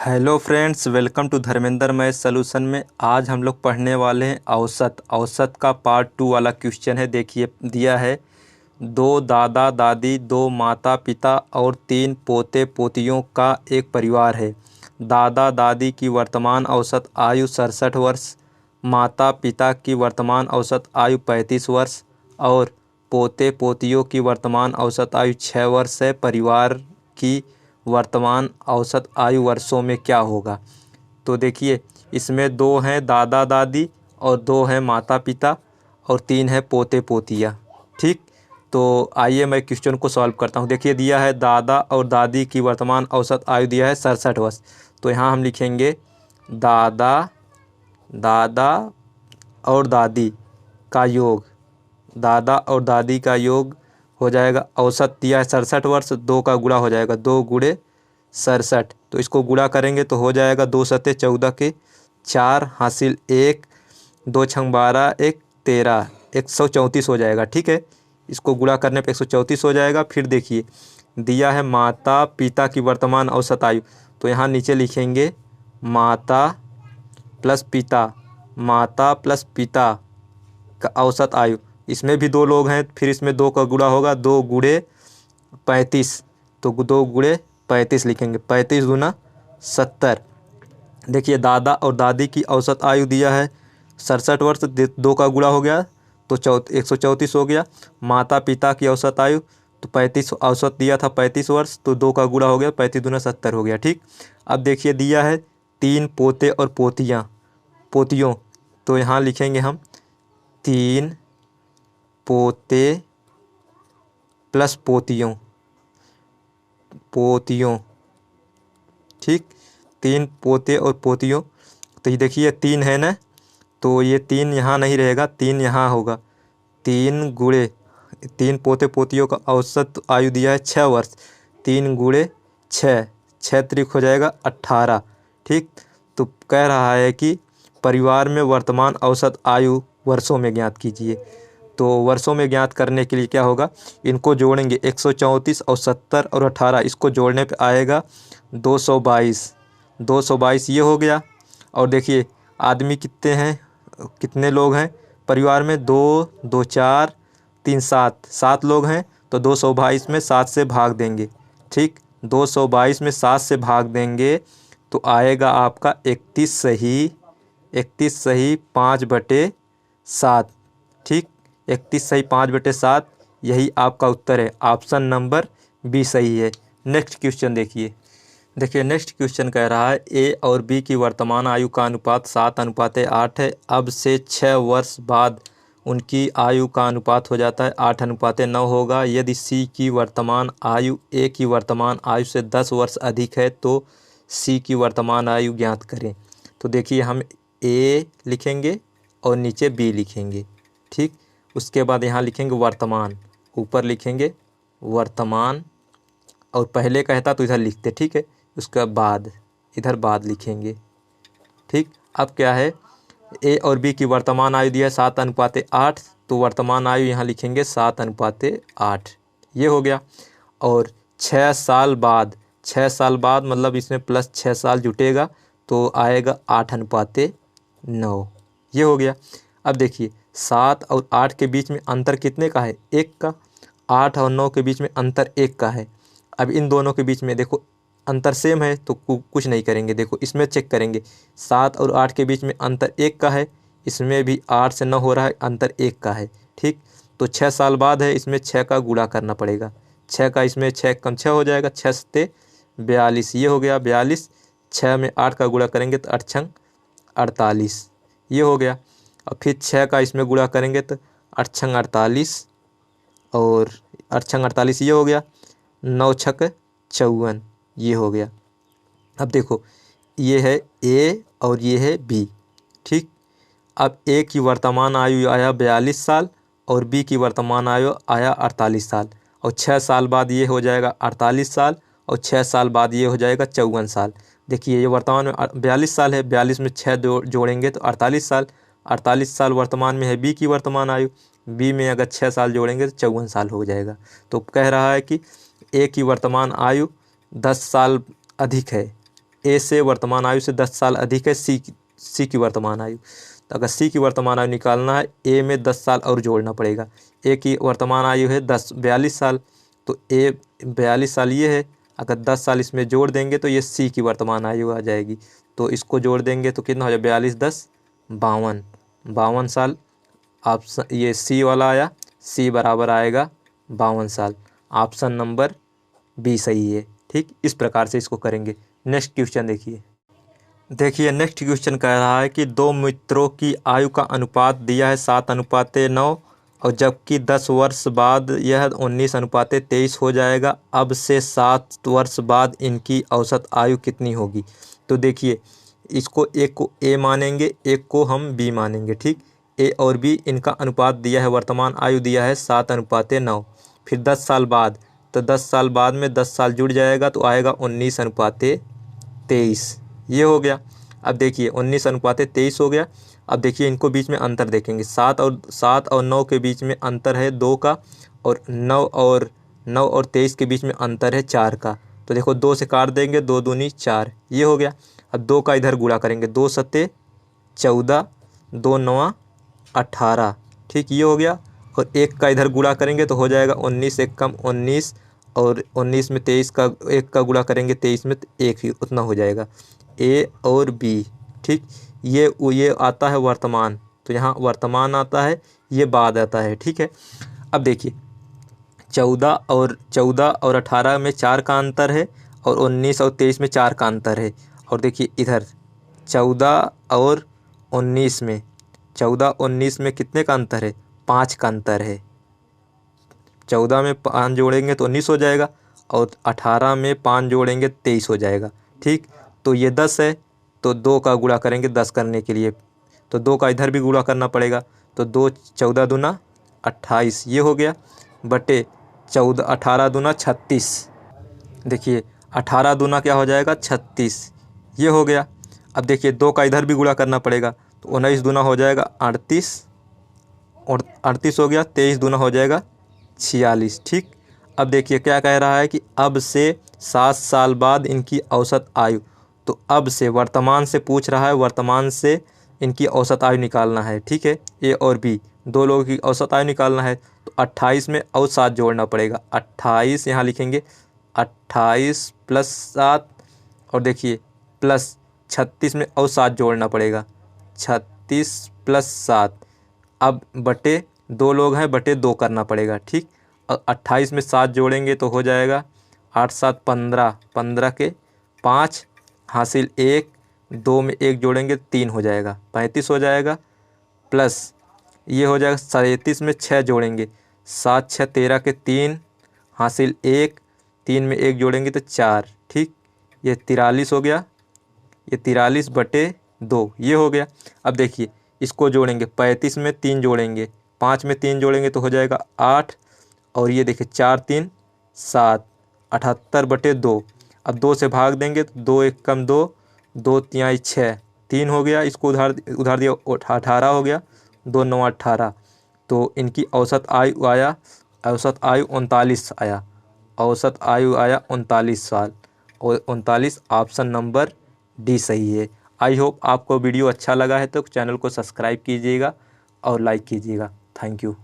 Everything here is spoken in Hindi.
Hello friends, welcome to Dharmendra math solution में। आज हम लोग पढ़ने वाले हैं औसत का पार्ट 2 वाला क्वेश्चन है। देखिए दिया है, दो दादा दादी, दो माता पिता और तीन पोते पोतियों का एक परिवार है। दादा दादी की वर्तमान औसत आयु 67 वर्ष, माता पिता की वर्तमान औसत आयु 35 वर्ष और पोते पोतियों की वर्तमान औसत आयु 6 वर्ष है। परिवार की वर्तमान औसत आयु वर्षों में क्या होगा? तो देखिए, इसमें दो हैं दादा दादी और दो हैं माता पिता और तीन है पोते पोतियाँ। ठीक, तो आइए मैं क्वेश्चन को सॉल्व करता हूँ। देखिए दिया है, दादा और दादी की वर्तमान औसत आयु दिया है 67 वर्ष। तो यहाँ हम लिखेंगे दादा दादा और दादी का योग, दादा और दादी का योग हो जाएगा, औसत दिया है 67 वर्ष, दो का गुणा हो जाएगा, 2 गुणे 67। तो इसको गुणा करेंगे तो हो जाएगा 2 सत्ते 14 के 4 हासिल 1, 2 छंग 12 1 13, 134 हो जाएगा। ठीक है, इसको गुणा करने पे 134 हो जाएगा। फिर देखिए दिया है माता पिता की वर्तमान औसत आयु, तो यहाँ नीचे लिखेंगे माता प्लस पिता, माता प्लस पिता का औसत आयु। इसमें भी दो लोग हैं, फिर इसमें 2 का गुणा होगा, 2 गुणे 35, तो 2 गुणे 35 लिखेंगे, 35 गुना 70। देखिए दादा और दादी की औसत आयु दिया है 67 वर्ष, 2 का गुणा हो गया तो 134 हो गया। माता पिता की औसत आयु तो 35 औसत दिया था 35 वर्ष, तो 2 का गुणा हो गया, 35 दूना 70 हो गया। ठीक, अब देखिए दिया है तीन पोते और पोतियों, तो यहाँ लिखेंगे हम 3 पोते प्लस पोतियों। ठीक, 3 पोते और पोतियों, तो ये देखिए 3 है ना, तो ये 3 यहाँ नहीं रहेगा, 3 यहाँ होगा। 3 गुणे 3 पोते पोतियों का औसत आयु दिया है 6 वर्ष, 3 गुणे 6, 6 त्रिक हो जाएगा 18। ठीक, तो कह रहा है कि परिवार में वर्तमान औसत आयु वर्षों में ज्ञात कीजिए। तो वर्षों में ज्ञात करने के लिए क्या होगा, इनको जोड़ेंगे, 134 और 70 और 18, इसको जोड़ने पे आएगा 222 ये हो गया। और देखिए आदमी कितने हैं, कितने लोग हैं परिवार में, 2 2 4 3 7 लोग हैं, तो 222 में 7 से भाग देंगे। ठीक, 222 में 7 से भाग देंगे तो आएगा आपका 31 सही 5/7। ठीक, 31 सही 5/7, यही आपका उत्तर है। ऑप्शन नंबर बी सही है। नेक्स्ट क्वेश्चन देखिए नेक्स्ट क्वेश्चन कह रहा है, ए और बी की वर्तमान आयु का अनुपात 7:8 है। अब से 6 वर्ष बाद उनकी आयु का अनुपात हो जाता है 8:9 होगा। यदि सी की वर्तमान आयु ए की वर्तमान आयु से 10 वर्ष अधिक है तो सी की वर्तमान आयु ज्ञात करें। तो देखिए हम ए लिखेंगे और नीचे बी लिखेंगे। ठीक, उसके बाद यहाँ लिखेंगे वर्तमान, ऊपर लिखेंगे वर्तमान, और पहले कहता तो इधर लिखते। ठीक है, उसके बाद इधर बाद लिखेंगे। ठीक, अब क्या है, ए और बी की वर्तमान आयु दिया है 7:8, तो वर्तमान आयु यहाँ लिखेंगे 7:8, ये हो गया। और 6 साल बाद मतलब इसमें प्लस 6 साल जुटेगा तो आएगा 8:9, ये हो गया। अब देखिए 7 और 8 के बीच में अंतर कितने का है, 1 का। 8 और 9 के बीच में अंतर 1 का है। अब इन दोनों के बीच में देखो अंतर सेम है तो कुछ नहीं करेंगे। देखो इसमें चेक करेंगे, 7 और 8 के बीच में अंतर 1 का है, इसमें भी 8 से 9 हो रहा है, अंतर 1 का है। ठीक, तो 6 साल बाद है, इसमें 6 का गुणा करना पड़ेगा, 6 का, इसमें 6 कम 6 हो जाएगा, 6 सत्ते 42, ये हो गया 42। 6 में 8 का गुणा करेंगे तो 8 छंग 48, ये हो गया। और फिर 6 का इसमें गुणा करेंगे तो 8 छंग 48 और 8 छंग 48, ये हो गया। 9 छक 54, ये हो गया। अब देखो ये है ए और ये है बी। ठीक, अब ए की वर्तमान आयु आया 42 साल और बी की वर्तमान आयु आया 48 साल, और 6 साल बाद ये हो जाएगा 48 साल और 6 साल बाद ये हो जाएगा 54 साल। देखिए ये वर्तमान में 42 साल है, 42 में 6 जोड़ेंगे तो 48 साल, 48 साल वर्तमान में है बी की वर्तमान आयु, बी में अगर 6 साल जोड़ेंगे तो 54 साल हो जाएगा। तो कह रहा है कि ए की वर्तमान आयु 10 साल अधिक है ए से वर्तमान आयु से 10 साल अधिक है सी की वर्तमान आयु। तो अगर सी की वर्तमान आयु निकालना है, ए में 10 साल और जोड़ना पड़ेगा। ए की वर्तमान आयु है 42 साल, तो ए 42 साल ये है, अगर 10 साल इसमें जोड़ देंगे तो ये सी की वर्तमान आयु आ जाएगी। तो इसको जोड़ देंगे तो कितना हो जाए, 42 10 52, 52 साल। ऑप्शन ये सी वाला आया, सी बराबर आएगा 52 साल। ऑप्शन नंबर बी सही है। ठीक, इस प्रकार से इसको करेंगे। नेक्स्ट क्वेश्चन देखिए नेक्स्ट क्वेश्चन कह रहा है कि दो मित्रों की आयु का अनुपात दिया है 7:9 और जबकि 10 वर्ष बाद यह 19:23 हो जाएगा। अब से 7 वर्ष बाद इनकी औसत आयु कितनी होगी। तो देखिए इसको एक को ए मानेंगे, एक को हम बी मानेंगे। ठीक, ए और बी इनका अनुपात दिया है, वर्तमान आयु दिया है 7:9, फिर 10 साल बाद, तो 10 साल बाद में 10 साल जुड़ जाएगा तो आएगा 19:23, ये हो गया। अब देखिए 19:23 हो गया। अब देखिए इनको बीच में अंतर देखेंगे, 7 और 9 के बीच में अंतर है 2 का, और 9 और 23 के बीच में अंतर है 4 का। तो देखो 2 से काट देंगे, 2 दूनी 4, ये हो गया। अब 2 का इधर गुणा करेंगे, 2 सत्ते 14, 2 9 18, ठीक, ये हो गया। और 1 का इधर गुणा करेंगे तो हो जाएगा 19 एक कम 19, और 19 में 23 का 1 का गुणा करेंगे 23 में, तो 1 ही उतना हो जाएगा। ए और बी, ठीक, ये आता है वर्तमान, तो यहाँ वर्तमान आता है, ये बाद आता है। ठीक है, अब देखिए 14 और 18 में 4 का अंतर है, और 19 और 23 में 4 का अंतर है। और देखिए इधर 14 और 19 में कितने का अंतर है, 5 का अंतर है। 14 में 5 जोड़ेंगे तो 19 हो जाएगा, और 18 में 5 जोड़ेंगे 23 हो जाएगा। ठीक, तो ये 10 है, तो 2 का गुणा करेंगे 10 करने के लिए, तो 2 का इधर भी गुणा करना पड़ेगा, तो 2 14 दूना 28, ये हो गया, बटे 14 18 दूना 36। देखिए 18 दूना क्या हो जाएगा 36, ये हो गया। अब देखिए 2 का इधर भी गुणा करना पड़ेगा, तो 19 दूना हो जाएगा 38, और 38 हो गया, 23 दूना हो जाएगा 46। ठीक, अब देखिए क्या कह रहा है कि अब से 7 साल बाद इनकी औसत आयु, तो अब से वर्तमान से पूछ रहा है, वर्तमान से इनकी औसत आयु निकालना है। ठीक है, ए और बी दो लोगों की औसत आयु निकालना है, तो 28 में और 7 जोड़ना पड़ेगा। 28 यहाँ लिखेंगे, 28 प्लस 7, और देखिए प्लस 36 में और 7 जोड़ना पड़ेगा, 36 प्लस 7, अब बटे 2 लोग हैं, बटे 2 करना पड़ेगा। ठीक, और 28 में 7 जोड़ेंगे तो हो जाएगा 8 7 15, 15 के 5 हासिल 1, 2 में 1 जोड़ेंगे 3 हो जाएगा, 35 हो जाएगा, प्लस ये हो जाएगा 37 में 6 जोड़ेंगे, 7 6 13 के 3 हासिल 1, 3 में 1 जोड़ेंगे तो 4। ठीक, ये 43 हो गया, ये 43 बटे 2, ये हो गया। अब देखिए इसको जोड़ेंगे, 35 में 3 जोड़ेंगे, 5 में 3 जोड़ेंगे तो हो जाएगा 8, और ये देखिए 4 3 7, 78 बटे 2। अब 2 से भाग देंगे तो 2 1 कम 2, 2 3 6, 3 हो गया, इसको उधार दिया 18 हो गया, 2 9 18। तो इनकी औसत आयु आया, औसत आयु 39 आया, औसत आयु आया 39 साल, और 39 ऑप्शन नंबर डी सही है। आई होप आपको वीडियो अच्छा लगा है तो चैनल को सब्सक्राइब कीजिएगा और लाइक कीजिएगा। Thank you.